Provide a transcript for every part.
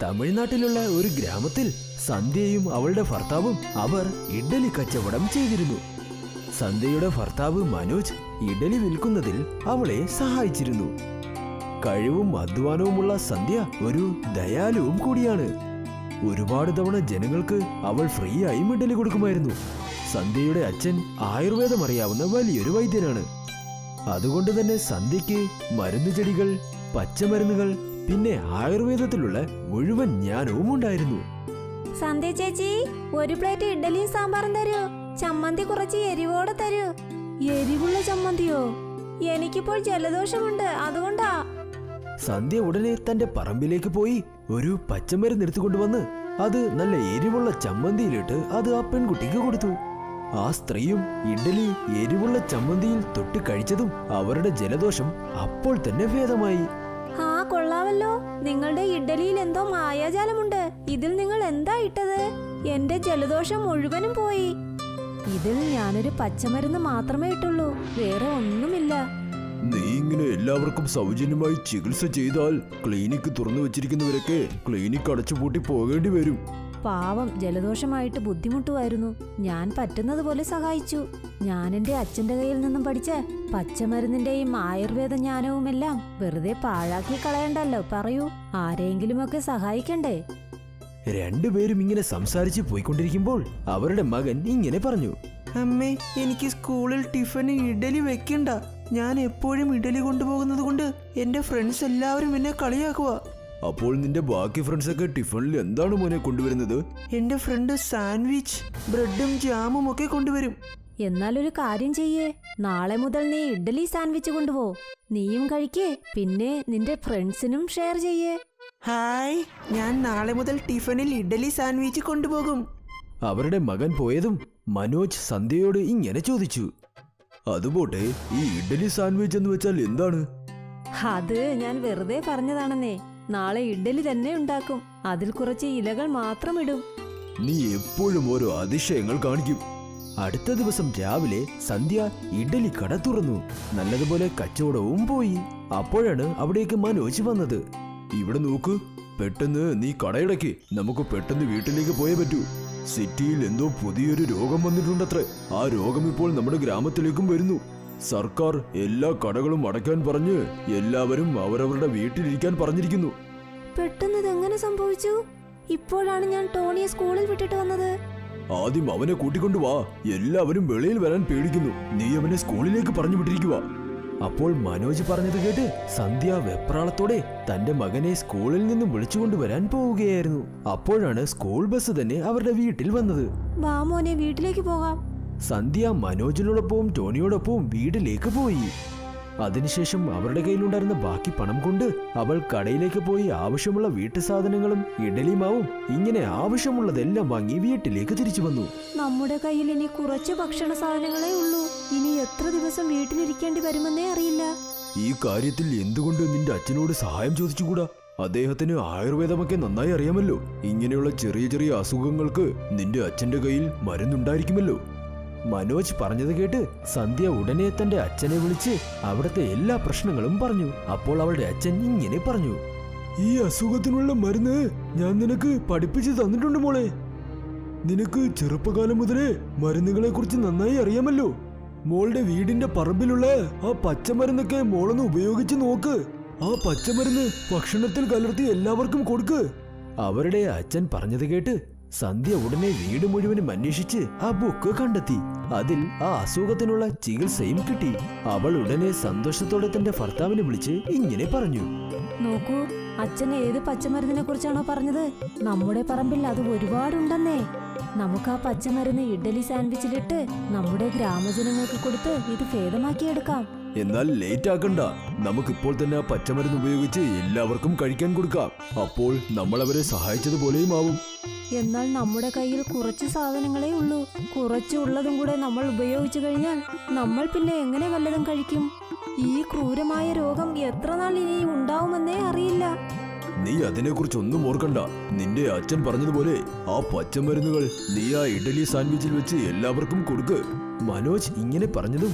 തമിഴ്നാട്ടിലുള്ള ഒരു ഗ്രാമത്തിൽ സന്ധ്യയും അവളുടെ ഭർത്താവും അവർ ഇഡ്ഡലി കച്ചവടം ചെയ്തിരുന്നു. സന്ധ്യയുടെ ഭർത്താവ് മനോജ് ഇഡ്ഡലി വിൽക്കുന്നതിൽ അവളെ സഹായിച്ചിരുന്നു. കഴിവും അധ്വാനവുമുള്ള സന്ധ്യ ഒരു ദയാലുവും കൂടിയാണ്. ഒരുപാട് തവണ ജനങ്ങൾക്ക് അവൾ ഫ്രീ ആയി ഇഡ്ഡലി കൊടുക്കുമായിരുന്നു. സന്ധ്യയുടെ അച്ഛൻ ആയുർവേദം അറിയാവുന്ന വലിയൊരു വൈദ്യനാണ്. അതുകൊണ്ട് തന്നെ സന്ധ്യയ്ക്ക് മരുന്ന് ചെടികൾ, പച്ചമരുന്നുകൾ, പിന്നെ ആയുർവേദത്തിലുള്ള മുഴുവൻ ജ്ഞാനവും ഉണ്ടായിരുന്നു. സന്ധ്യ ചേച്ചി, ഒരു പ്ലേറ്റ് ഇഡ്ഡലിയും സാമ്പാറും തരൂ. ചമ്മന്തി കുറച്ച് എരിവോടെ തരൂ. എരിവുള്ള ചമ്മന്തിയോ? എനിക്കിപ്പോൾ ജലദോഷമുണ്ട്, അതുകൊണ്ടാ. സന്ധ്യ ഉടനെ തന്റെ പറമ്പിലേക്ക് പോയി ഒരു പച്ചമരുന്ന് എടുത്തുകൊണ്ടുവന്ന് അത് നല്ല എരിവുള്ള ചമ്മന്തിയിലിട്ട് അത് ആ പെൺകുട്ടിക്ക് കൊടുത്തു. ആ സ്ത്രീയും ഇഡ്ഡലി എരിവുള്ള ചമ്മന്തിയിൽ തൊട്ട് കഴിച്ചതും അവരുടെ ജലദോഷം അപ്പോൾ തന്നെ ഭേദമായി. ആ കൊള്ളാവല്ലോ, നിങ്ങളുടെ ഇഡ്ഡലിയിൽ എന്തോ മായാജാലമുണ്ട്. ഇതിൽ നിങ്ങൾ എന്താ ഇട്ടത്? എന്റെ ജലദോഷം മുഴുവനും പോയി. ഇതിൽ ഞാനൊരു പച്ചമരുന്ന് മാത്രമേ ഇട്ടുള്ളൂ, വേറെ ഒന്നുമില്ല. നീ ഇങ്ങനെ എല്ലാവർക്കും സൗജന്യമായി ചികിത്സ ചെയ്താൽ ക്ലിനിക്ക് തുറന്നു വെച്ചിരിക്കുന്നവരൊക്കെ ക്ലിനിക്ക് അടച്ചുപൂട്ടി പോകേണ്ടി വരും. പാവം, ജലദോഷമായിട്ട് ബുദ്ധിമുട്ടുമായിരുന്നു. ഞാൻ പറ്റുന്നത് പോലെ സഹായിച്ചു. ഞാൻ എന്റെ അച്ഛന്റെ കയ്യിൽ നിന്നും പഠിച്ച പച്ചമരുന്നിന്റെയും ആയുർവേദ ജ്ഞാനവുമെല്ലാം വെറുതെ പാഴാക്കി കളയണ്ടല്ലോ. പറയൂ, ആരെങ്കിലുമൊക്കെ സഹായിക്കണ്ടേ? രണ്ടുപേരും ഇങ്ങനെ സംസാരിച്ച് പോയിക്കൊണ്ടിരിക്കുമ്പോൾ അവരുടെ മകൻ ഇങ്ങനെ പറഞ്ഞു. അമ്മേ, എനിക്ക് സ്കൂളിൽ ടിഫിന് ഇഡലി വെക്കണ്ട. ഞാൻ എപ്പോഴും ഇഡലി കൊണ്ടുപോകുന്നത് കൊണ്ട് എന്റെ ഫ്രണ്ട്സ് എല്ലാവരും എന്നെ കളിയാക്കുക. അപ്പോൾ നിന്റെ ബാക്കി ഫ്രണ്ട്സൊക്കെ ടിഫിനിൽ എന്താണ് മോനെ കൊണ്ടുവരുന്നത്? എന്റെ ഫ്രണ്ട് സാൻഡ്വിച്ച്, ബ്രെഡും ജാമും ഒക്കെ കൊണ്ടുവരും. എന്നാൽ ഒരു കാര്യം ചെയ്യേ, നാളെ മുതൽ നീ ഇഡ്ഡലി സാൻഡ്വിച്ച് കൊണ്ടുപോ. നീയും കഴിക്കേ, പിന്നെ നിന്റെ ഫ്രണ്ട്സിനും ഷെയർ ചെയ്യേ. ഹായ്, ഞാൻ നാളെ മുതൽ ടിഫിനിൽ ഇഡലി സാൻഡ്വിച്ച് കൊണ്ടുപോകും. അവരുടെ മകൻ പോയതും മനോജ് സന്ധ്യയോട് ഇങ്ങനെ ചോദിച്ചു. അതുപോട്ടെ, ഈ ഇഡ്ഡലി സാൻഡ്വിച്ച് എന്ന് വെച്ചാൽ എന്താണ്? അത് ഞാൻ വെറുതെ പറഞ്ഞതാണെന്നേ. നാളെ ഇഡ്ഡലി തന്നെ ഉണ്ടാക്കും. അതിൽ കുറച്ച് ഇലകൾ മാത്രം ഇടും. നീ എപ്പോഴും ഓരോ അതിശയങ്ങൾ കാണിക്കും. അടുത്ത ദിവസം രാവിലെ സന്ധ്യ ഇഡ്ഡലി കട തുറന്നു. നല്ലതുപോലെ കച്ചവടവും പോയി. അപ്പോഴാണ് അവിടേക്ക് മനോജ് വന്നത്. ഇവിടെ നോക്ക്, പെട്ടെന്ന് നീ കടയടക്കി, നമുക്ക് പെട്ടെന്ന് വീട്ടിലേക്ക് പോയേ പറ്റൂ. സിറ്റിയിൽ എന്തോ പുതിയൊരു രോഗം വന്നിട്ടുണ്ടത്രേ. ആ രോഗം ഇപ്പോൾ നമ്മുടെ ഗ്രാമത്തിലേക്കും വരുന്നു. സർക്കാർ എല്ലാ കടകളും അടയ്ക്കാൻ പറഞ്ഞ് എല്ലാവരും അവരവരുടെ വീട്ടിലിരിക്കാൻ പറഞ്ഞിരിക്കുന്നു. പെട്ടെന്ന് ഇതെങ്ങനെ സംഭവിച്ചു? ഇപ്പോഴാണ് ഞാൻ ടോണിയെ സ്കൂളിൽ വിട്ടിട്ട് വന്നത്. ആദ്യം അവനെ കൂട്ടിക്കൊണ്ടുവാ. എല്ലാവരും വെളിയിൽ വരാൻ പേടിക്കുന്നു. നീ അവനെ സ്കൂളിലേക്ക് പറഞ്ഞു വിട്ടിരിക്കുക. അപ്പോൾ മനോജ് പറഞ്ഞത് കേട്ട് സന്ധ്യ വെപ്രാളത്തോടെ തന്റെ മകനെ സ്കൂളിൽ നിന്നും വിളിച്ചുകൊണ്ടുവരാൻ പോവുകയായിരുന്നു. അപ്പോഴാണ് സ്കൂൾ ബസ് തന്നെ അവരുടെ വീട്ടിൽ വന്നത്. വാ മോനെ, വീട്ടിലേക്ക് പോകാം. സന്ധ്യ മനോജിനോടൊപ്പവും ടോണിയോടൊപ്പവും വീട്ടിലേക്ക് പോയി. അതിനുശേഷം അവരുടെ കയ്യിലുണ്ടായിരുന്ന ബാക്കി പണം കൊണ്ട് അവൾ കടയിലേക്ക് പോയി ആവശ്യമുള്ള വീട്ടു സാധനങ്ങളും ഇഡലി മാവും ഇങ്ങനെ ആവശ്യമുള്ളതെല്ലാം വാങ്ങി വീട്ടിലേക്ക് തിരിച്ചു വന്നു. നമ്മുടെ കയ്യിൽ ഇനി കുറച്ച് ഭക്ഷണ സാധനങ്ങളേ ഉള്ളൂ. ഇനി എത്ര ദിവസം വീട്ടിലിരിക്കേണ്ടി വരുമെന്നേ അറിയില്ല. ഈ കാര്യത്തിൽ എന്തുകൊണ്ട് നിന്റെ അച്ഛനോട് സഹായം ചോദിച്ചുകൂടാ? അദ്ദേഹത്തിന് ആയുർവേദമൊക്കെ നന്നായി അറിയാമല്ലോ. ഇങ്ങനെയുള്ള ചെറിയ ചെറിയ അസുഖങ്ങൾക്ക് നിന്റെ അച്ഛന്റെ കയ്യിൽ മരുന്നുണ്ടായിരിക്കുമല്ലോ. മനോജ് പറഞ്ഞത് കേട്ട് സന്ധ്യ ഉടനെ തന്റെ അച്ഛനെ വിളിച്ച് അവിടുത്തെ എല്ലാ പ്രശ്നങ്ങളും പറഞ്ഞു. അപ്പോൾ അവളുടെ അച്ഛൻ ഇങ്ങനെ പറഞ്ഞു. ഈ അസുഖത്തിനുള്ള മരുന്ന് ഞാൻ നിനക്ക് പഠിപ്പിച്ചു തന്നിട്ടുണ്ട് മോളെ. നിനക്ക് ചെറുപ്പകാലം മുതലേ മരുന്നുകളെ കുറിച്ച് നന്നായി അറിയാമല്ലോ. മോളുടെ വീടിന്റെ പറമ്പിലുള്ള ആ പച്ചമരുന്നൊക്കെ മോളൊന്ന് ഉപയോഗിച്ച് നോക്ക്. ആ പച്ചമരുന്ന് ഭക്ഷണത്തിൽ കലർത്തി എല്ലാവർക്കും കൊടുക്ക്. അവരുടെ അച്ഛൻ പറഞ്ഞത് കേട്ട് സന്ധ്യ ഉടനെ വീട് മുഴുവനും അന്വേഷിച്ച് ആ ബുക്ക് കണ്ടെത്തി. അതിൽ ആ അസുഖത്തിനുള്ള ചികിത്സയും കിട്ടി. അവൾ ഉടനെ സന്തോഷത്തോടെ തന്റെ ഭർത്താവിനെ വിളിച്ച് ഇങ്ങനെ പറഞ്ഞു. നോക്കൂ, അച്ഛൻ ഏത് പച്ചമരുന്നിനെ കുറിച്ചാണോ പറഞ്ഞത്? നമ്മുടെ പറമ്പിൽ അത് ഒരുപാടുണ്ടെന്നേ. നമുക്ക് ആ പച്ചമരുന്ന് ഇഡ്ഡലി സാൻഡ്വിച്ചിലിട്ട് നമ്മുടെ ഗ്രാമജനങ്ങൾക്ക് കൊടുത്ത് ഇത് ഭേദമാക്കിയെടുക്കാം. എന്നാൽ ലേറ്റ് ആക്കണ്ട. നമുക്കിപ്പോൾ തന്നെ ആ പച്ചമരുന്ന് ഉപയോഗിച്ച് എല്ലാവർക്കും കഴിക്കാൻ കൊടുക്കാം. അപ്പോൾ നമ്മൾ അവരെ സഹായിച്ചതുപോലെയും ആവും. എന്നാൽ നമ്മുടെ കയ്യിൽ കുറച്ച് സാധനങ്ങളേ ഉള്ളൂ. കുറച്ചുള്ളതും കൂടെ നമ്മൾ ഉപയോഗിച്ചു കഴിഞ്ഞാൽ നമ്മൾ പിന്നെ എങ്ങനെ വല്ലതും കഴിക്കും? ഈ ക്രൂരമായ രോഗം എത്ര നാൾ ഇനി ഉണ്ടാവുമെന്നേ അറിയില്ല. നീ അതിനെക്കുറിച്ചൊന്നും ഓർക്കണ്ട. നിന്റെ അച്ഛൻ പറഞ്ഞതുപോലെ ആ പച്ചമരുന്നുകൾ നീ ആ ഇഡലി സാൻഡ്വിച്ചിൽ വെച്ച് എല്ലാവർക്കും കൊടുക്ക്. മനോജ് ഇങ്ങനെ പറഞ്ഞതും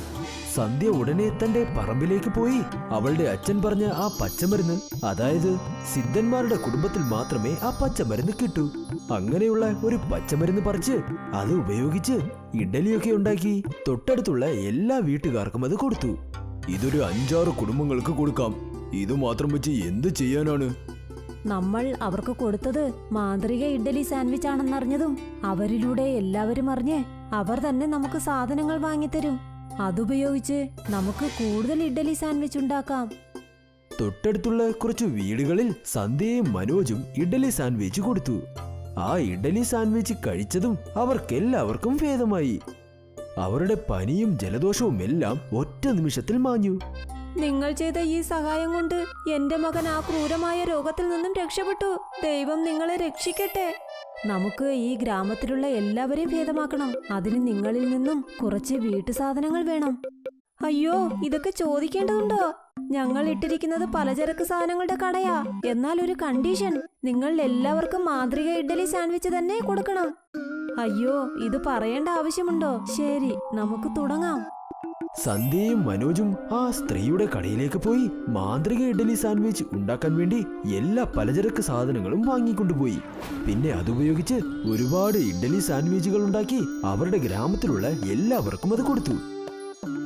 സന്ധ്യ ഉടനെ തന്റെ പറമ്പിലേക്ക് പോയി അവളുടെ അച്ഛൻ പറഞ്ഞ ആ പച്ചമരുന്ന്, അതായത് സിദ്ധന്മാരുടെ കുടുംബത്തിൽ മാത്രമേ ആ പച്ചമരുന്ന് കിട്ടൂ, അങ്ങനെയുള്ള ഒരു പച്ചമരുന്ന് പറിച്ച് അത് ഉപയോഗിച്ച് ഇഡലിയൊക്കെ ഉണ്ടാക്കി തൊട്ടടുത്തുള്ള എല്ലാ വീട്ടുകാർക്കും അത് കൊടുത്തു. ഇതൊരു 5-6 കുടുംബങ്ങൾക്ക് കൊടുക്കാം. ഇത് മാത്രം വെച്ച് എന്ത് ചെയ്യാനാണ്? നമ്മൾ അവർക്ക് കൊടുത്തത് മാന്ത്രിക ഇഡ്ഡലി സാൻഡ്വിച്ച് ആണെന്നറിഞ്ഞതും അവരിലൂടെ എല്ലാവരും അറിഞ്ഞ് അവർ തന്നെ നമുക്ക് സാധനങ്ങൾ വാങ്ങിത്തരും. അതുപയോഗിച്ച് നമുക്ക് കൂടുതൽ ഇഡ്ഡലി സാൻഡ്വിച്ച് ഉണ്ടാക്കാം. തൊട്ടടുത്തുള്ള കുറച്ചു വീടുകളിൽ സന്ധ്യയും മനോജും ഇഡ്ഡലി സാൻഡ്വിച്ച് കൊടുത്തു. ആ ഇഡ്ഡലി സാൻഡ്വിച്ച് കഴിച്ചതും അവർക്കെല്ലാവർക്കും ഭേദമായി. അവരുടെ പനിയും ജലദോഷവും എല്ലാം ഒറ്റ നിമിഷത്തിൽ മാഞ്ഞു. നിങ്ങൾ ചെയ്ത ഈ സഹായം കൊണ്ട് എന്റെ മകൻ ആ ക്രൂരമായ രോഗത്തിൽ നിന്നും രക്ഷപ്പെട്ടു. ദൈവം നിങ്ങളെ രക്ഷിക്കട്ടെ. നമുക്ക് ഈ ഗ്രാമത്തിലുള്ള എല്ലാവരെയും ഭേദമാക്കണം. അതിന് നിങ്ങളിൽ നിന്നും കുറച്ച് വീട്ടുസാധനങ്ങൾ വേണം. അയ്യോ, ഇതൊക്കെ ചോദിക്കേണ്ടതുണ്ടോ? ഞങ്ങൾ ഇട്ടിരിക്കുന്നത് പലചരക്ക് സാധനങ്ങളുടെ കടയാ. എന്നാൽ ഒരു കണ്ടീഷൻ, നിങ്ങൾ എല്ലാവർക്കും മാന്ത്രിക ഇഡ്ഡലി സാൻഡ്വിച്ച് തന്നെ കൊടുക്കണം. അയ്യോ, ഇത് പറയേണ്ട ആവശ്യമുണ്ടോ? ശരി, നമുക്ക് തുടങ്ങാം. സന്ധ്യയും മനോജും ആ സ്ത്രീയുടെ കടയിലേക്ക് പോയി മാന്ത്രിക ഇഡ്ഡലി സാൻഡ്വിച്ച് ഉണ്ടാക്കാൻ വേണ്ടി എല്ലാ പലചരക്ക് സാധനങ്ങളും വാങ്ങിക്കൊണ്ടുപോയി. പിന്നെ അതുപയോഗിച്ച് ഒരുപാട് ഇഡ്ഡലി സാൻഡ്വിച്ചുകൾ ഉണ്ടാക്കി അവരുടെ ഗ്രാമത്തിലുള്ള എല്ലാവർക്കും അത് കൊടുത്തു.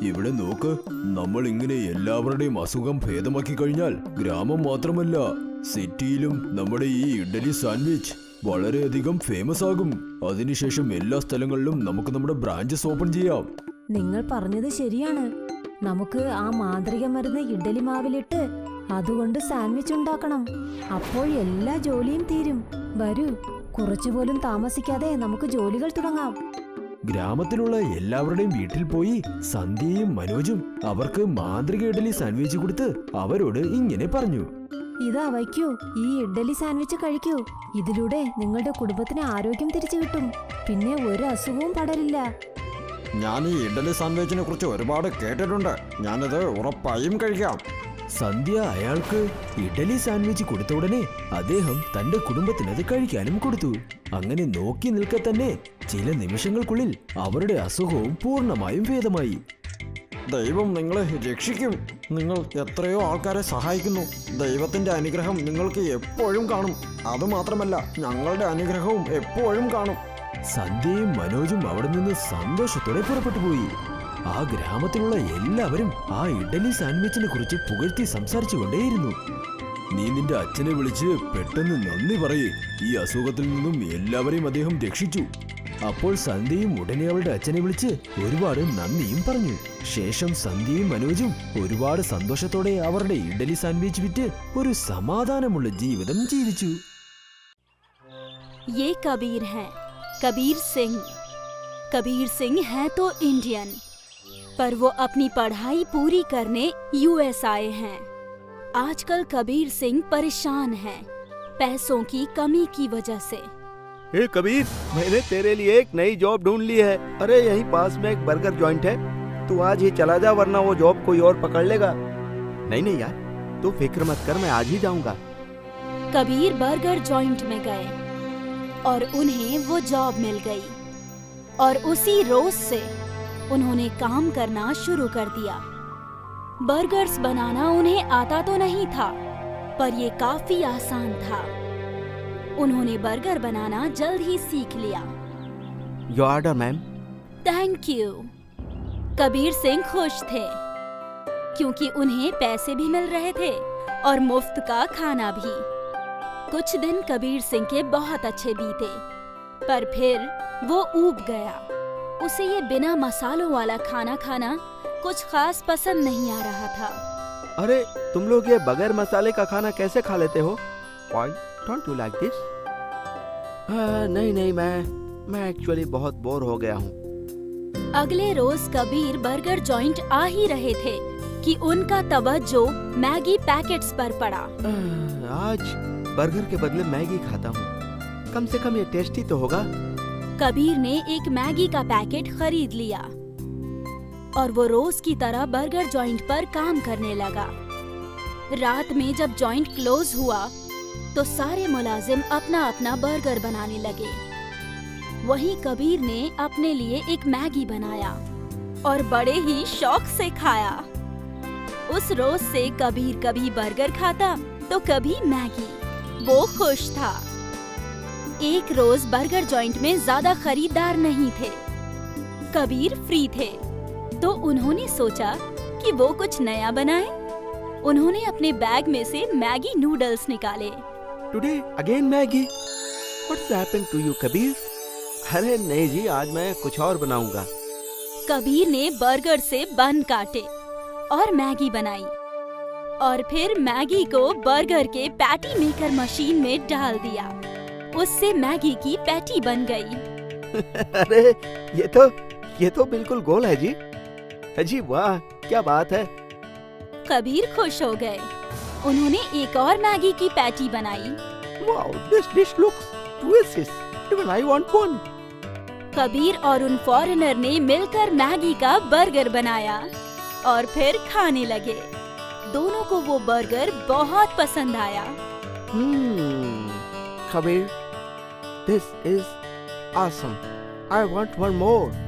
ഇവിടെ നോക്ക്, നമ്മൾ ഇങ്ങനെ എല്ലാവരുടെയും അസുഖം ഭേദമാക്കി കഴിഞ്ഞാൽ ഗ്രാമം മാത്രമല്ല, സിറ്റിയിലും നമ്മുടെ ഈ ഇഡ്ഡലി സാൻഡ്വിച്ച് വളരെയധികം ഫേമസ് ആകും. അതിനുശേഷം എല്ലാ സ്ഥലങ്ങളിലും നമുക്ക് നമ്മുടെ ബ്രാഞ്ചസ് ഓപ്പൺ ചെയ്യാം. നിങ്ങൾ പറഞ്ഞത് ശരിയാണ്. നമുക്ക് ആ മാന്ത്രിക മരുന്ന് ഇഡ്ഡലി മാവിലിട്ട് അതുകൊണ്ട് സാൻഡ്വിച്ച് ഉണ്ടാക്കണം. അപ്പോൾ എല്ലാ ജോലിയും തീരും. വരൂ, കുറച്ചുപോലും താമസിക്കാതെ നമുക്ക് ജോലികൾ തുടങ്ങാം. ഗ്രാമത്തിലുള്ള എല്ലാവരുടെയും വീട്ടിൽ പോയി സന്ധ്യയും മനോജും അവർക്ക് മാന്ത്രിക ഇഡ്ഡലി സാൻഡ്വിച്ച് കൊടുത്ത് അവരോട് ഇങ്ങനെ പറഞ്ഞു. ഇതാ വയ്ക്കൂ, ഈ ഇഡ്ഡലി സാൻഡ്വിച്ച് കഴിക്കൂ. ഇതിലൂടെ നിങ്ങളുടെ കുടുംബത്തിന് ആരോഗ്യം തിരിച്ചു കിട്ടും. പിന്നെ ഒരു അസുഖവും പടരില്ല. ഞാൻ ഈ ഇഡ്ഡലി സാൻഡ്വിച്ചിനെ കുറിച്ച് ഒരുപാട് കേട്ടിട്ടുണ്ട്. ഞാനത് ഉറപ്പായും കഴിക്കാം. സന്ധ്യ അയാൾക്ക് ഇഡ്ഡലി സാൻഡ്വിച്ച് കൊടുത്ത ഉടനെ അദ്ദേഹം തന്റെ കുടുംബത്തിനത് കഴിക്കാനും കൊടുത്തു. അങ്ങനെ നോക്കി നിൽക്കെ തന്നെ ചില നിമിഷങ്ങൾക്കുള്ളിൽ അവരുടെ അസുഖവും പൂർണ്ണമായും ഭേദമായി. ദൈവം നിങ്ങളെ രക്ഷിക്കും. നിങ്ങൾ എത്രയോ ആൾക്കാരെ സഹായിക്കുന്നു. ദൈവത്തിന്റെ അനുഗ്രഹം നിങ്ങൾക്ക് എപ്പോഴും കാണും. അതുമാത്രമല്ല, ഞങ്ങളുടെ അനുഗ്രഹവും എപ്പോഴും കാണും. സന്ധ്യയും മനോജും അവിടെ നിന്ന് സന്തോഷത്തോടെ പുറപ്പെട്ടു പോയി. ആ ഗ്രാമത്തിലുള്ള എല്ലാവരും ആ ഇഡ്ഡലി സാൻഡ്വിച്ചിനെ കുറിച്ച് പുകഴ്ത്തി സംസാരിച്ചുകൊണ്ടേയിരുന്നു. നീ നിന്റെ അച്ഛനെ വിളിച്ച് പെട്ടെന്ന് നന്ദി പറയേ. ഈ അസുഖത്തിൽ നിന്നും എല്ലാവരെയും അദ്ദേഹം രക്ഷിച്ചു. അപ്പോൾ സന്ധ്യയും ഉടനെ അവളുടെ അച്ഛനെ വിളിച്ച് ഒരുപാട് നന്ദിയും പറഞ്ഞു. ശേഷം സന്ധ്യയും മനോജും ഒരുപാട് സന്തോഷത്തോടെ അവരുടെ ഇഡ്ഡലി സാൻഡ്വിച്ച് വിറ്റ് ഒരു സമാധാനമുള്ള ജീവിതം ജീവിച്ചു. ये कबीर हैं, कबीर सिंह। कबीर सिंह हैं तो इंडियन, पर वो अपनी पढ़ाई पूरी करने यूएस आए हैं। आजकल कबीर सिंह परेशान हैं, पैसों की कमी की वजह से। हे कबीर, मैंने तेरे लिए एक नई जॉब ढूंढ ली है। अरे यहीं पास में एक बर्गर जॉइंट है, तू आज ही चला जा वरना वो जॉब कोई और पकड़ लेगा। नहीं नहीं यार, तू फिक्र मत कर, मैं आज ही जाऊंगा। कबीर बर्गर जॉइंट में गए और उन्हें वो जॉब मिल गई और उसी रोज से उन्होंने काम करना शुरू कर दिया। बर्गर्स बनाना उन्हें आता तो नहीं था, पर ये काफी आसान था। उन्होंने बर्गर बनाना जल्द ही सीख लिया। Your order ma'am. Thank you. Kabir Singh खुश थे क्योंकि उन्हें पैसे भी मिल रहे थे और मुफ्त का खाना भी। कुछ दिन कबीर सिंह के बहुत अच्छे बीते, पर फिर वो ऊब गया। उसे ये बिना मसालों वाला खाना खाना कुछ खास पसंद नहीं आ रहा था। अरे तुम लोग ये बगैर मसाले का खाना कैसे खा लेते हो? Why don't you like this? नहीं नहीं, मैं एक्चुअली बहुत बोर हो गया हूँ। अगले रोज कबीर बर्गर जॉइंट आ ही रहे थे कि उनका तवज्जो मैगी पैकेट्स पर पड़ा। आज बर्गर के बदले मैगी खाता हूँ, कम से कम ये टेस्टी तो होगा। कबीर ने एक मैगी का पैकेट खरीद लिया और वो रोज की तरह बर्गर जॉइंट पर काम करने लगा। रात में जब जॉइंट क्लोज हुआ तो सारे मुलाजिम अपना अपना बर्गर बनाने लगे। वहीं कबीर ने अपने लिए एक मैगी बनाया और बड़े ही शौक से खाया। उस रोज से कबीर कभी बर्गर खाता तो कभी मैगी। वो खुश था। एक रोज बर्गर जॉइंट में ज्यादा खरीदार नहीं थे। कबीर फ्री थे, तो उन्होंने सोचा कि वो कुछ नया बनाए। उन्होंने अपने बैग में से मैगी नूडल्स निकाले। Today again Maggi. What's happened to you Kabir? अरे नहीं जी, आज मैं कुछ और बनाऊंगा। कबीर ने बर्गर से बन काटे और मैगी बनाई और फिर मैगी को बर्गर के पैटी मेकर मशीन में डाल दिया। उससे मैगी की पैटी बन गई। अरे ये तो बिल्कुल गोल है जी। जी वाह, क्या बात है। कबीर खुश हो गए। उन्होंने एक और मैगी की पैटी बनाई। Wow, this dish looks delicious. Even I want one. Kabir और उन फॉरेनर ने मिलकर मैगी का बर्गर बनाया और फिर खाने लगे। दोनों को वो बर्गर बहुत पसंद आया। Kabir, this is awesome. I want one more.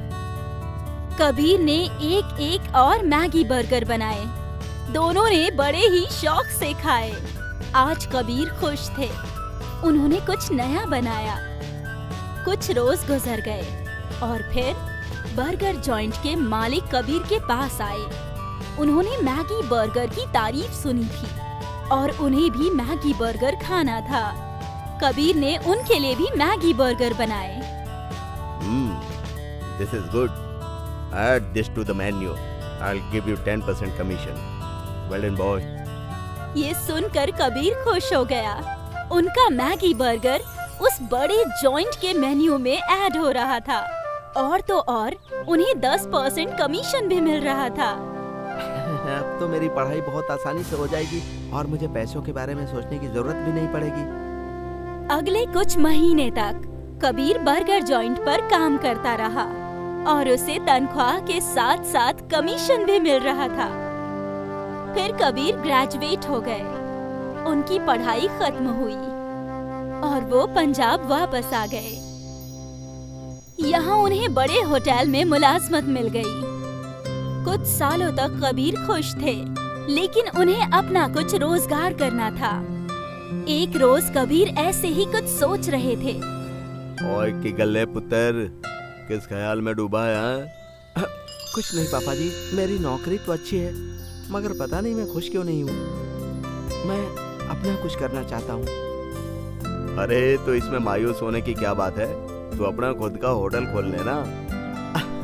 Kabir ने एक एक और मैगी बर्गर बनाए। दोनों ने बड़े ही शौक से खाए। आज कबीर खुश थे। उन्होंने कुछ नया बनाया। कुछ रोज गुजर गए और फिर बर्गर जॉइंट के मालिक कबीर के पास आए। उन्होंने मैगी बर्गर की तारीफ सुनी थी और उन्हें भी मैगी बर्गर खाना था। कबीर ने उनके लिए भी मैगी बर्गर बनाए। This is good. Add this to the menu. I'll give you 10% commission. Well done, boy. ये सुनकर कबीर खुश हो गया। उनका मैगी बर्गर उस बड़े जॉइंट के मेन्यू में ऐड हो रहा था और तो और उन्हें 10% कमीशन भी मिल रहा था। अब तो मेरी पढ़ाई बहुत आसानी से हो जाएगी और मुझे पैसों के बारे में सोचने की जरूरत भी नहीं पड़ेगी। अगले कुछ महीने तक कबीर बर्गर जॉइंट पर काम करता रहा और उसे तनख्वाह के साथ साथ कमीशन भी मिल रहा था। फिर कबीर ग्रेजुएट हो गए। उनकी पढ़ाई खत्म हुई और वो पंजाब वापस आ गए। यहाँ उन्हें बड़े होटल में मुलाजमत मिल गई। कुछ सालों तक कबीर खुश थे, लेकिन उन्हें अपना कुछ रोजगार करना था। एक रोज कबीर ऐसे ही कुछ सोच रहे थे। ओए की गल्ले पुत्र, किस ख्याल में डूबा है? हाँ? कुछ नहीं पापा जी, मेरी नौकरी तो अच्छी है, मगर पता नहीं मैं खुश क्यों नहीं हूँ। मैं अपना कुछ करना चाहता हूँ। अरे तो इसमें मायूस होने की क्या बात है? तू अपना खुद का होटल खोल लेना।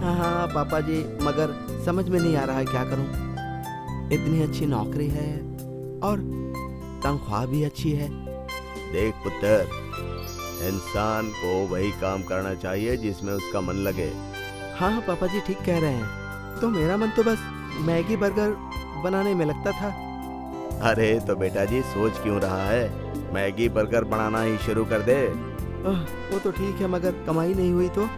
हाँ पापा जी, मगर समझ में नहीं आ रहा है क्या करूँ। इतनी अच्छी नौकरी है और तनख्वाह भी अच्छी है। देख पुत्र, इंसान को वही काम करना चाहिए जिसमें उसका मन लगे। हाँ पापा जी ठीक कह रहे हैं। तो मेरा मन तो बस मैगी बर्गर बनाने में लगता था। अरे तो बेटा जी सोच क्यों रहा है? मैगी बर्गर बनाना ही शुरू कर दे। वो तो ठीक है, मगर कमाई नहीं हुई तो?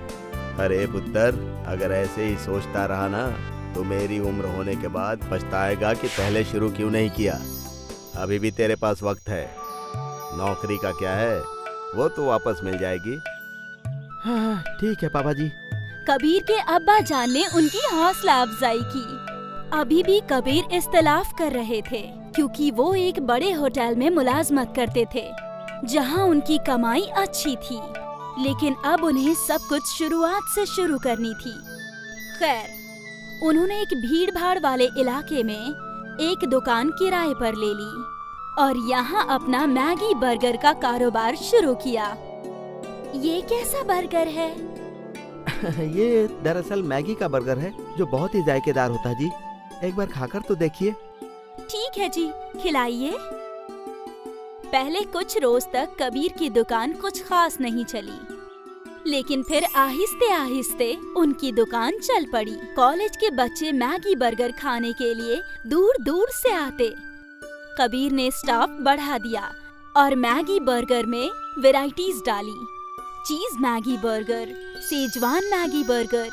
अरे पुत्र, अगर ऐसे ही सोचता रहा ना तो मेरी उम्र होने के बाद पछताएगा कि पहले शुरू क्यों नहीं किया। अभी भी तेरे पास वक्त है। नौकरी का क्या है, वो तो वापस मिल जाएगी। हाँ ठीक है पापा जी। कबीर के अब्बा जान ने उनकी हौसला अफजाई की। अभी भी कबीर इख्तिलाफ कर रहे थे, क्योंकि वो एक बड़े होटल में मुलाजमत करते थे जहां उनकी कमाई अच्छी थी, लेकिन अब उन्हें सब कुछ शुरुआत से शुरू करनी थी। खैर, उन्होंने एक भीड़ भाड़ वाले इलाके में एक दुकान किराए पर ले ली और यहाँ अपना मैगी बर्गर का कारोबार शुरू किया। ये कैसा बर्गर है? ये दरअसल मैगी का बर्गर है जो बहुत ही जायकेदार होता है जी। एक बार खाकर तो देखिए। ठीक है जी, खिलाइए। पहले कुछ रोज तक कबीर की दुकान कुछ खास नहीं चली, लेकिन फिर आहिस्ते आहिस्ते उनकी दुकान चल पड़ी। कॉलेज के बच्चे मैगी बर्गर खाने के लिए दूर दूर से आते। कबीर ने स्टाफ बढ़ा दिया और मैगी बर्गर में वैरायटीज डाली। चीज Maggi burger, Schezwan Maggi burger.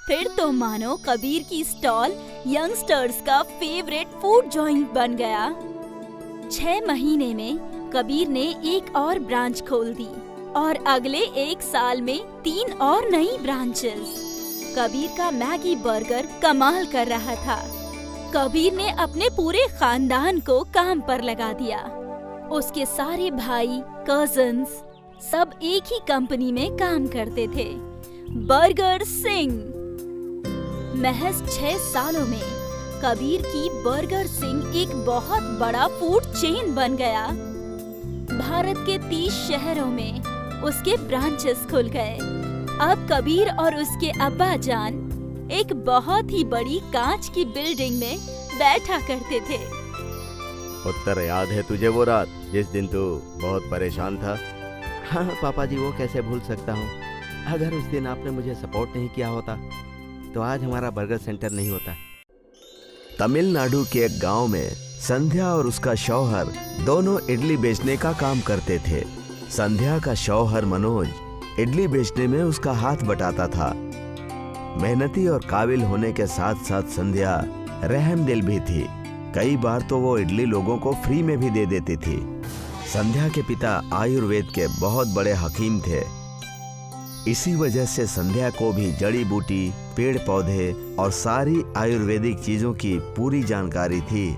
फिर तो मानो कबीर की स्टॉल यंगस्टर्स का फेवरेट फूड जॉइंट बन गया। 6 महीने में कबीर ने एक और ब्रांच खोल दी और अगले 1 साल में 3 और नई ब्रांचेस। कबीर का मैगी बर्गर कमाल कर रहा था। कबीर ने अपने पूरे खानदान को काम पर लगा दिया। उसके सारे भाई, कजिन्स सब एक ही कंपनी में काम करते थे, बर्गर सिंह। महज 6 सालों में कबीर की बर्गर सिंह एक बहुत बड़ा फूड चेन बन गया। भारत के 30 शहरों में उसके ब्रांचेस खुल गए। अब कबीर और उसके अब्बा जान एक बहुत ही बड़ी कांच की बिल्डिंग में बैठा करते थे। उत्तर, याद है तुझे वो रात जिस दिन तू बहुत परेशान था? हाँ पापा जी, वो कैसे भूल सकता हूँ। अगर उस दिन आपने मुझे सपोर्ट नहीं किया होता तो आज हमारा बर्गर सेंटर नहीं होता। तमिलनाडु के एक गांव में संध्या और उसका शौहर दोनों इडली बेचने का काम करते थे। संध्या का शौहर मनोज इडली बेचने में उसका हाथ बटाता था। मेहनती और काबिल होने के साथ साथ संध्या रहमदिल भी थी। कई बार तो वो इडली लोगों को फ्री में भी दे देती थी। संध्या के पिता आयुर्वेद के बहुत बड़े हकीम थे। इसी वजह से संध्या को भी जड़ी बूटी, पेड़ पौधे और सारी आयुर्वेदिक चीजों की पूरी जानकारी थी।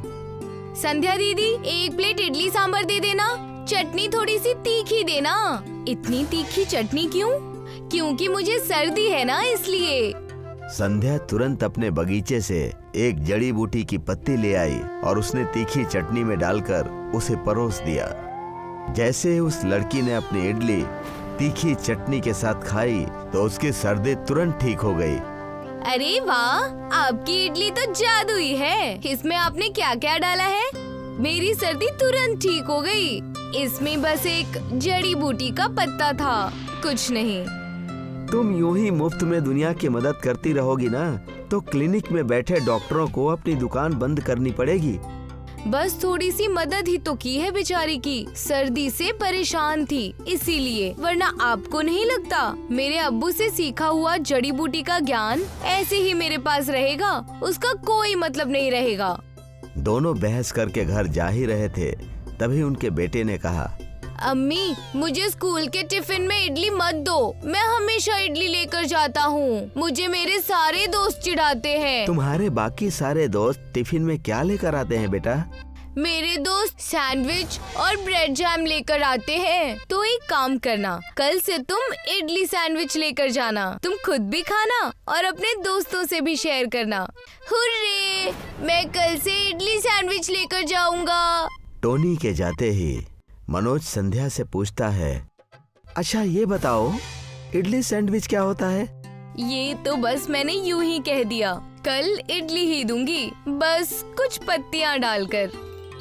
संध्या दीदी, 1 प्लेट इडली सांभर दे देना, चटनी थोड़ी सी तीखी देना। इतनी तीखी चटनी क्यों? क्योंकि मुझे सर्दी है ना, इसलिए। संध्या तुरंत अपने बगीचे से एक जड़ी बूटी की पत्ती ले आई और उसने तीखी चटनी में डालकर उसे परोस दिया। जैसे उस लड़की ने अपनी इडली तीखी चटनी के साथ खाई तो उसकी सर्दी तुरंत ठीक हो गई। अरे वाह, आपकी इडली तो जादुई है। इसमें आपने क्या क्या डाला है? मेरी सर्दी तुरंत ठीक हो गई। इसमें बस एक जड़ी बूटी का पत्ता था, कुछ नहीं। तुम यूं ही मुफ्त में दुनिया की मदद करती रहोगी ना तो क्लिनिक में बैठे डॉक्टरों को अपनी दुकान बंद करनी पड़ेगी। बस थोड़ी सी मदद ही तो की है बेचारी की। सर्दी से परेशान थी इसीलिए, वरना आपको नहीं लगता मेरे अब्बू से सीखा हुआ जड़ी बूटी का ज्ञान ऐसे ही मेरे पास रहेगा? उसका कोई मतलब नहीं रहेगा। दोनों बहस करके घर जा ही रहे थे, तभी उनके बेटे ने कहा, अम्मी, मुझे स्कूल के टिफिन में इडली मत दो। मैं हमेशा इडली लेकर जाता हूँ। मुझे मेरे सारे दोस्त चिढ़ाते हैं। तुम्हारे बाकी सारे दोस्त टिफिन में क्या लेकर आते हैं बेटा? मेरे दोस्त सैंडविच और ब्रेड जैम लेकर आते हैं। तो एक काम करना, कल से तुम इडली सैंडविच लेकर जाना। तुम खुद भी खाना और अपने दोस्तों से भी शेयर करना। हुर्रे! मैं कल से इडली सैंडविच लेकर जाऊंगा। टोनी के जाते ही मनोज संध्या से पूछता है, अच्छा ये बताओ, इडली सैंडविच क्या होता है? ये तो बस मैंने यूं ही कह दिया। कल इडली ही दूंगी, बस कुछ पत्तियां डालकर।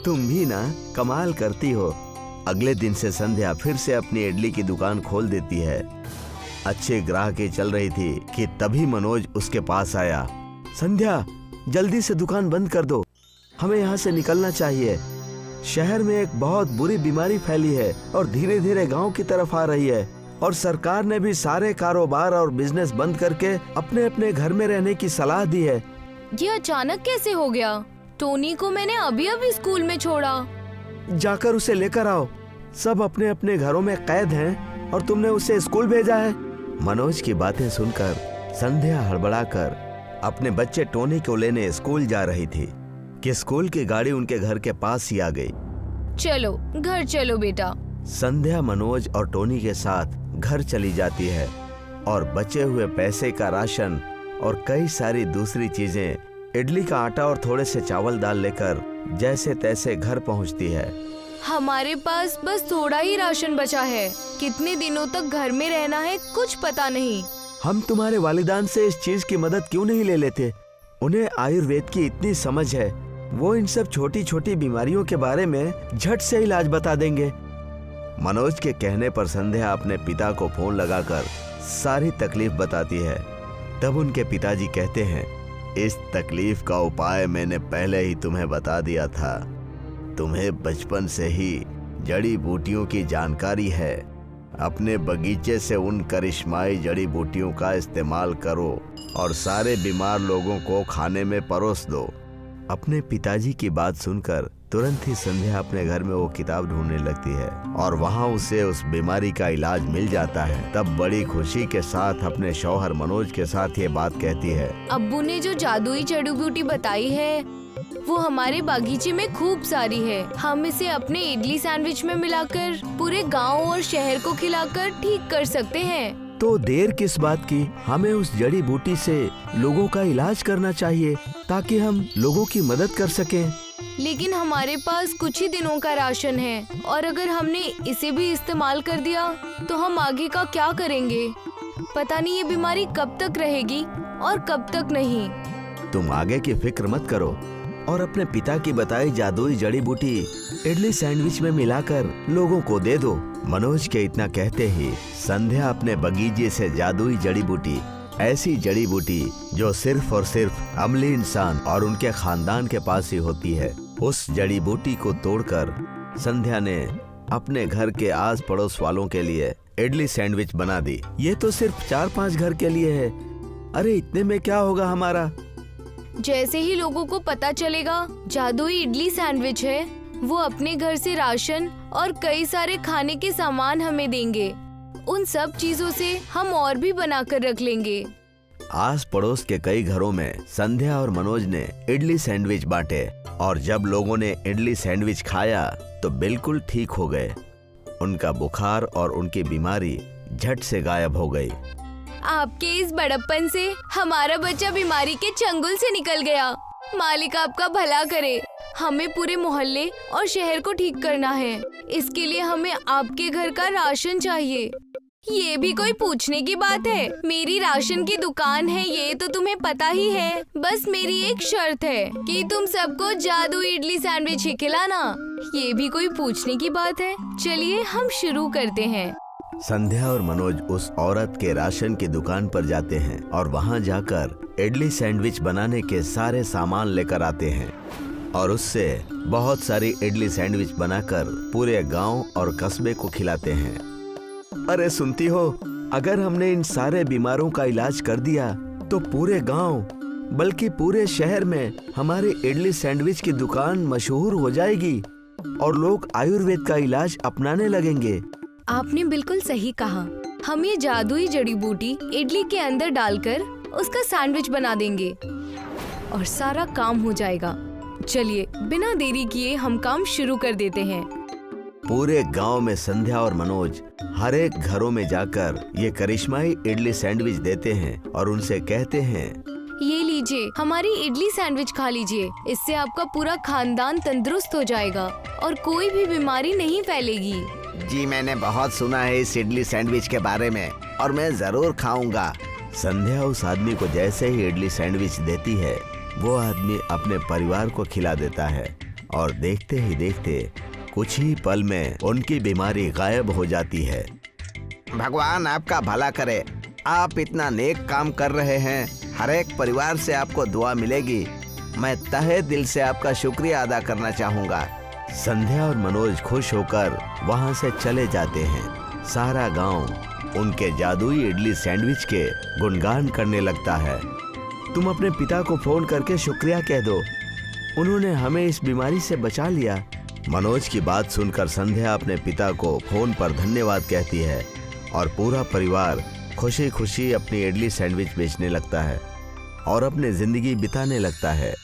तुम भी ना कमाल करती हो। अगले दिन से संध्या फिर से अपनी इडली की दुकान खोल देती है। अच्छे ग्राहकी चल रही थी कि तभी मनोज उसके पास आया। संध्या, जल्दी से दुकान बंद कर दो, हमें यहाँ से निकलना चाहिए। शहर में एक बहुत बुरी बीमारी फैली है और धीरे धीरे गांव की तरफ आ रही है और सरकार ने भी सारे कारोबार और बिजनेस बंद करके अपने अपने घर में रहने की सलाह दी है। ये अचानक कैसे हो गया? टोनी को मैंने अभी अभी स्कूल में छोड़ा। जाकर उसे लेकर आओ। सब अपने अपने घरों में कैद हैं और तुमने उसे स्कूल भेजा है। मनोज की बातें सुनकर संध्या हड़बड़ाकर अपने बच्चे टोनी को लेने स्कूल जा रही थी कि स्कूल की गाड़ी उनके घर के पास ही आ गई। चलो घर चलो बेटा। संध्या मनोज और टोनी के साथ घर चली जाती है और बचे हुए पैसे का राशन और कई सारी दूसरी चीजें, इडली का आटा और थोड़े से चावल दाल लेकर जैसे तैसे घर पहुंचती है। हमारे पास बस थोड़ा ही राशन बचा है। कितने दिनों तक घर में रहना है कुछ पता नहीं। हम तुम्हारे वालिदान से इस चीज की मदद क्यों नहीं ले लेते? उन्हें आयुर्वेद की इतनी समझ है, वो इन सब छोटी छोटी बीमारियों के बारे में झट से इलाज बता देंगे। मनोज के कहने पर संध्या अपने पिता को फोन लगाकर सारी तकलीफ बताती है। तब उनके पिताजी कहते हैं, इस तकलीफ का उपाय मैंने पहले ही तुम्हें बता दिया था। तुम्हें बचपन से ही जड़ी बूटियों की जानकारी है। अपने बगीचे से उन करिश्माई जड़ी बूटियों का इस्तेमाल करो और सारे बीमार लोगों को खाने में परोस दो। अपने पिताजी की बात सुनकर तुरंत ही संध्या अपने घर में वो किताब ढूंढने लगती है और वहाँ उसे उस बीमारी का इलाज मिल जाता है। तब बड़ी खुशी के साथ अपने शौहर मनोज के साथ ये बात कहती है। अब्बू ने जो जादुई जड़ी बूटी बताई है वो हमारे बागीचे में खूब सारी है। हम इसे अपने इडली सैंडविच में मिलाकर पूरे गांव और शहर को खिलाकर ठीक कर सकते हैं। तो देर किस बात की, हमें उस जड़ी बूटी से लोगों का इलाज करना चाहिए ताकि हम लोगों की मदद कर सकें। लेकिन हमारे पास कुछ ही दिनों का राशन है और अगर हमने इसे भी इस्तेमाल कर दिया तो हम आगे का क्या करेंगे? पता नहीं ये बीमारी कब तक रहेगी और कब तक नहीं। तुम आगे की फिक्र मत करो और अपने पिता की बताई जादुई जड़ी बूटी इडली सैंडविच में मिलाकर लोगों को दे दो। मनोज के इतना कहते ही संध्या अपने बगीचे से जादुई जड़ी बूटी, ऐसी जड़ी बूटी जो सिर्फ और सिर्फ अमली इंसान और उनके खानदान के पास ही होती है, उस जड़ी बूटी को तोड़कर संध्या ने अपने घर के आस पड़ोस वालों के लिए इडली सैंडविच बना दी। ये तो सिर्फ 4-5 घर के लिए है। अरे इतने में क्या होगा हमारा? जैसे ही लोगों को पता चलेगा जादुई इडली सैंडविच है, वो अपने घर से राशन और कई सारे खाने के सामान हमें देंगे। उन सब चीजों से हम और भी बनाकर रख लेंगे। आस पड़ोस के कई घरों में संध्या और मनोज ने इडली सैंडविच बांटे और जब लोगों ने इडली सैंडविच खाया तो बिल्कुल ठीक हो गए। उनका बुखार और उनकी बीमारी झट से गायब हो गई। आपके इस बड़प्पन से हमारा बच्चा बीमारी के चंगुल से निकल गया। मालिक आपका भला करे। हमें पूरे मोहल्ले और शहर को ठीक करना है। इसके लिए हमें आपके घर का राशन चाहिए। ये भी कोई पूछने की बात है? मेरी राशन की दुकान है, ये तो तुम्हें पता ही है। बस मेरी एक शर्त है कि तुम सबको जादू इडली सैंडविच ही खिलाना। ये भी कोई पूछने की बात है? चलिए हम शुरू करते हैं। संध्या और मनोज उस औरत के राशन की दुकान पर जाते हैं और वहां जाकर इडली सैंडविच बनाने के सारे सामान लेकर आते हैं और उससे बहुत सारी इडली सैंडविच बनाकर पूरे गांव और कस्बे को खिलाते हैं। अरे सुनती हो, अगर हमने इन सारे बीमारों का इलाज कर दिया तो पूरे गांव बल्कि पूरे शहर में हमारी इडली सैंडविच की दुकान मशहूर हो जाएगी और लोग आयुर्वेद का इलाज अपनाने लगेंगे। आपने बिल्कुल सही कहा। हम ये जादुई जड़ी बूटी इडली के अंदर डालकर उसका सैंडविच बना देंगे और सारा काम हो जाएगा। चलिए बिना देरी किए हम काम शुरू कर देते हैं। पूरे गांव में संध्या और मनोज हर एक घरों में जाकर ये करिश्माई इडली सैंडविच देते हैं और उनसे कहते हैं, ये लीजिए, हमारी इडली सैंडविच खा लीजिए। इससे आपका पूरा खानदान तंदुरुस्त हो जाएगा और कोई भी बीमारी नहीं फैलेगी। जी मैंने बहुत सुना है इस इडली सैंडविच के बारे में और मैं जरूर खाऊंगा। संध्या उस आदमी को जैसे ही इडली सैंडविच देती है, वो आदमी अपने परिवार को खिला देता है और देखते ही देखते कुछ ही पल में उनकी बीमारी गायब हो जाती है। भगवान आपका भला करे। आप इतना नेक काम कर रहे हैं। हर एक परिवार से आपको दुआ मिलेगी। मैं तहे दिल से आपका शुक्रिया अदा करना चाहूँगा। संध्या और मनोज खुश होकर वहाँ से चले जाते हैं। सारा गांव उनके जादुई इडली सैंडविच के गुणगान करने लगता है। तुम अपने पिता को फोन करके शुक्रिया कह दो, उन्होंने हमें इस बीमारी से बचा लिया। मनोज की बात सुनकर संध्या अपने पिता को फोन पर धन्यवाद कहती है और पूरा परिवार खुशी खुशी अपनी इडली सैंडविच बेचने लगता है और अपनी जिंदगी बिताने लगता है।